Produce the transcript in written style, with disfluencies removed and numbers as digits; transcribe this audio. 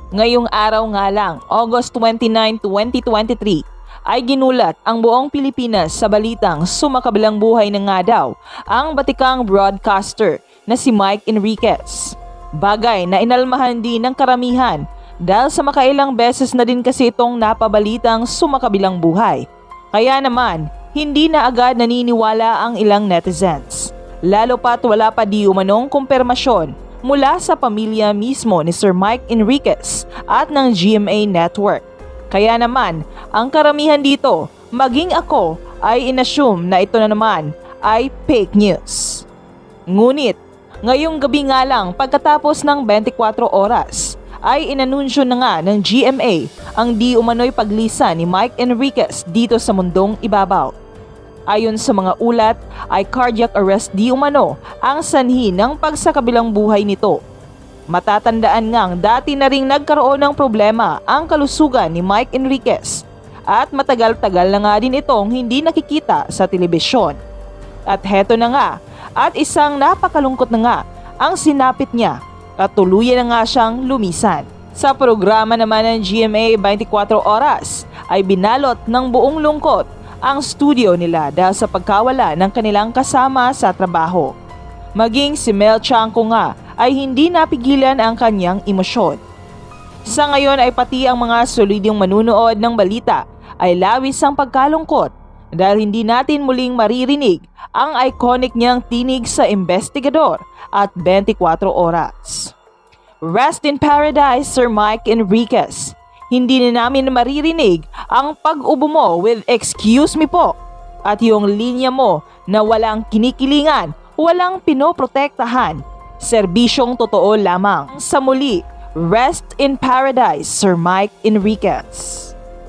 Ngayong araw nga lang, August 29, 2023, ay ginulat ang buong Pilipinas sa balitang sumakabilang buhay na nga daw ang batikang broadcaster na si Mike Enriquez. Bagay na inalmahan din ng karamihan dahil sa makailang beses na din kasi itong napabalitang sumakabilang buhay. Kaya naman, hindi na agad naniniwala ang ilang netizens. Lalo pat wala pa di umanong kumpirmasyon mula sa pamilya mismo ni Sir Mike Enriquez at ng GMA Network. Kaya naman, ang karamihan dito, maging ako, ay inassume na ito na naman ay fake news. Ngunit, ngayong gabi nga lang pagkatapos ng 24 oras, ay inanunsyo na nga ng GMA ang di umano'y paglisan ni Mike Enriquez dito sa mundong ibabaw. Ayon sa mga ulat ay cardiac arrest di umano ang sanhi ng pagsakabilang buhay nito. Matatandaan ngang dati na ring nagkaroon ng problema ang kalusugan ni Mike Enriquez at matagal-tagal na nga din itong hindi nakikita sa telebisyon. At heto na nga, at isang napakalungkot na nga ang sinapit niya at tuluyan na nga siyang lumisan. Sa programa naman ng GMA 24 Oras ay binalot ng buong lungkot ang studio nila dahil sa pagkawala ng kanilang kasama sa trabaho. Maging si Mel Chanco nga ay hindi napigilan ang kanyang emosyon. Sa ngayon ay pati ang mga solidong manunood ng balita ay lawis ang pagkalungkot dahil hindi natin muling maririnig ang iconic niyang tinig sa Investigador at 24 Oras. Rest in paradise, Sir Mike Enriquez. Hindi na namin maririnig ang pag-ubo mo with excuse me po at yung linya mo na walang kinikilingan, walang pinoprotektahan. Serbisyong totoo lamang. Sa muli, rest in paradise, Sir Mike Enriquez.